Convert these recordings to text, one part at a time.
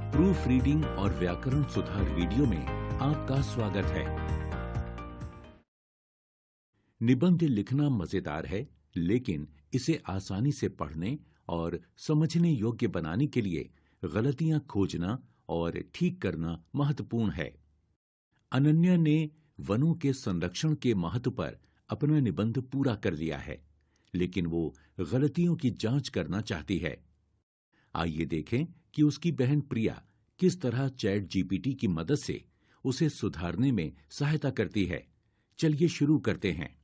Proof reading और व्याकरण सुधार वीडियो में आपका स्वागत है। निबंध लिखना मजेदार है, लेकिन इसे आसानी से पढ़ने और समझने योग्य बनाने के लिए गलतियां खोजना और ठीक करना महत्वपूर्ण है। अनन्या ने वनों के संरक्षण के महत्व पर अपना निबंध पूरा कर लिया है, लेकिन वो गलतियों की जांच करना चाहती है। आइए देखें कि उसकी बहन प्रिया किस तरह चैट जीपीटी की मदद से उसे सुधारने में सहायता करती है। चलिए शुरू करते हैं।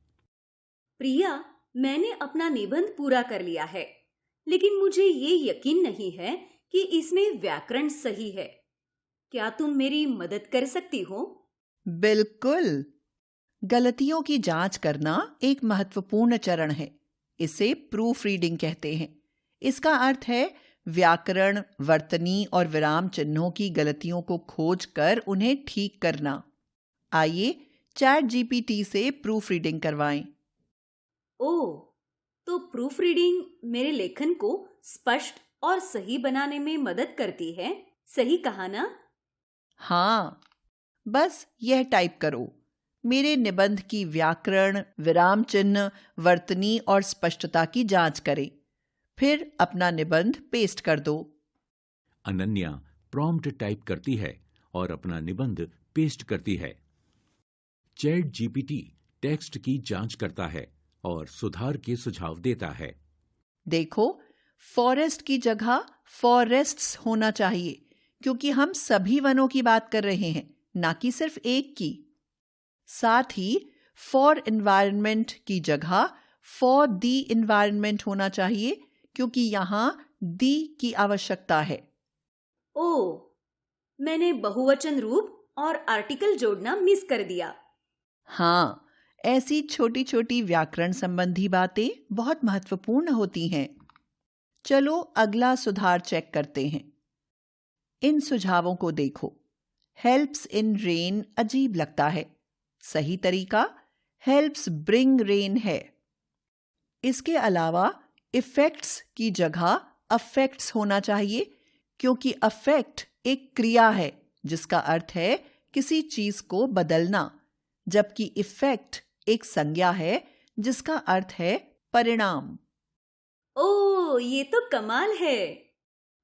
प्रिया, मैंने अपना निबंध पूरा कर लिया है, लेकिन मुझे ये यकीन नहीं है कि इसमें व्याकरण सही है। क्या तुम मेरी मदद कर सकती हो? बिल्कुल। गलतियों की जांच करना एक महत्वपूर्ण चरण है। इसे प्रूफ रीडिंग कहते हैं। इसका अर्थ है व्याकरण, वर्तनी और विराम चिन्हों की गलतियों को खोजकर उन्हें ठीक करना। आइए चैट जीपीटी से प्रूफ रीडिंग करवाएं। ओह, तो प्रूफ रीडिंग मेरे लेखन को स्पष्ट और सही बनाने में मदद करती है। सही कहा ना? हाँ, बस यह टाइप करो, मेरे निबंध की व्याकरण, विराम चिन्ह, वर्तनी और स्पष्टता की जांच करें। फिर अपना निबंध पेस्ट कर दो। अनन्या प्रॉम्प्ट टाइप करती है और अपना निबंध पेस्ट करती है। चैट जीपीटी टेक्स्ट की जांच करता है और सुधार के सुझाव देता है। देखो, फॉरेस्ट की जगह फॉरेस्ट्स होना चाहिए, क्योंकि हम सभी वनों की बात कर रहे हैं, ना कि सिर्फ एक की। साथ ही फॉर एनवायरनमेंट की जगह फॉर द एनवायरनमेंट होना चाहिए, क्योंकि यहां दी की आवश्यकता है। ओह, मैंने बहुवचन रूप और आर्टिकल जोड़ना मिस कर दिया। हाँ, ऐसी छोटी छोटी व्याकरण संबंधी बातें बहुत महत्वपूर्ण होती हैं। चलो अगला सुधार चेक करते हैं। इन सुझावों को देखो। हेल्प्स इन रेन अजीब लगता है। सही तरीका हेल्प्स ब्रिंग रेन है। इसके अलावा इफेक्ट्स की जगह अफेक्ट्स होना चाहिए, क्योंकि अफेक्ट एक क्रिया है जिसका अर्थ है किसी चीज को बदलना, जबकि इफेक्ट एक संज्ञा है जिसका अर्थ है परिणाम। ओह, ये तो कमाल है।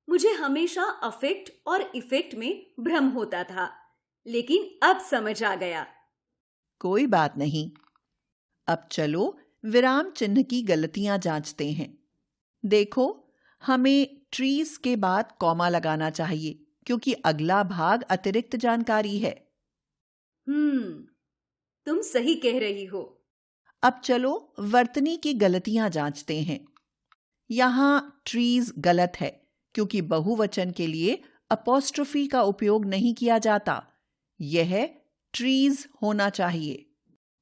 मुझे हमेशा अफेक्ट और इफेक्ट में भ्रम होता था, लेकिन अब समझ आ गया। कोई बात नहीं। अब चलो विराम चिन्ह की गलतियां जांचते हैं। देखो, हमें ट्रीज के बाद कॉमा लगाना चाहिए, क्योंकि अगला भाग अतिरिक्त जानकारी है। तुम सही कह रही हो। अब चलो वर्तनी की गलतियां जांचते हैं। यहां ट्रीज गलत है, क्योंकि बहुवचन के लिए अपोस्ट्रोफी का उपयोग नहीं किया जाता। यह ट्रीज होना चाहिए।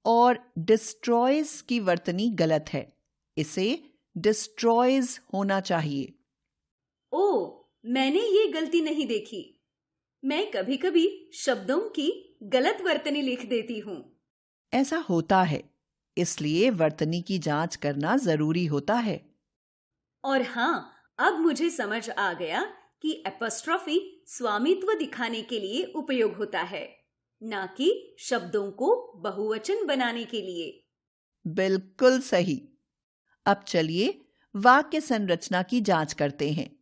और डिस्ट्रॉयज की वर्तनी गलत है, इसे डिस्ट्रॉयज होना चाहिए। ओह, मैंने ये गलती नहीं देखी। मैं कभी-कभी शब्दों की गलत वर्तनी लिख देती हूँ। ऐसा होता है, इसलिए वर्तनी की जांच करना जरूरी होता है। और हाँ, अब मुझे समझ आ गया कि एपोस्ट्रोफी स्वामित्व दिखाने के लिए उपयोग होता है, ना कि शब्दों को बहुवचन बनाने के लिए। बिल्कुल सही। अब चलिए वाक्य संरचना की जांच करते हैं।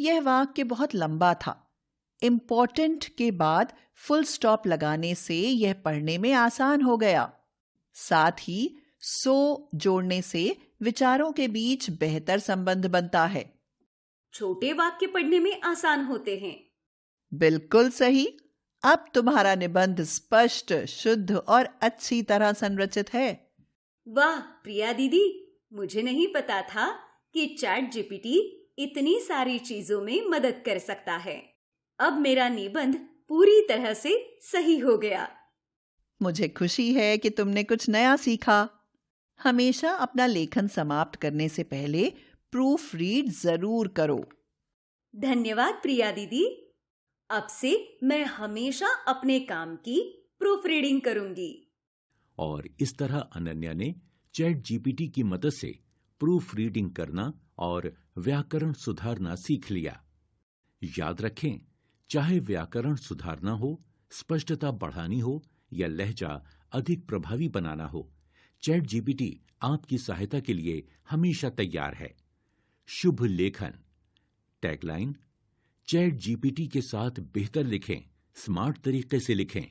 यह वाक्य बहुत लंबा था। इम्पोर्टेंट के बाद फुल स्टॉप लगाने से यह पढ़ने में आसान हो गया। साथ ही सो जोड़ने से विचारों के बीच बेहतर संबंध बनता है। छोटे वाक्य पढ़ने में आसान होते हैं। बिल्कुल सही। अब तुम्हारा निबंध स्पष्ट, शुद्ध और अच्छी तरह संरचित है। वाह प्रिया दीदी, मुझे नहीं पता था कि चैट जीपीटी इतनी सारी चीजों में मदद कर सकता है। अब मेरा निबंध पूरी तरह से सही हो गया। मुझे खुशी है कि तुमने कुछ नया सीखा। हमेशा अपना लेखन समाप्त करने से पहले प्रूफ रीड जरूर करो। धन्यवाद प्रिया दीदी। अब से मैं हमेशा अपने काम की प्रूफ रीडिंग करूंगी। और इस तरह अनन्या ने चैट जीपीटी की मदद से प्रूफ रीडिंग करना और व्याकरण सुधारना सीख लिया। याद रखें, चाहे व्याकरण सुधारना हो, स्पष्टता बढ़ानी हो या लहजा अधिक प्रभावी बनाना हो, चैट जीपीटी आपकी सहायता के लिए हमेशा तैयार है। शुभ लेखन। टैगलाइन: चैट जीपीटी के साथ बेहतर लिखें, स्मार्ट तरीके से लिखें।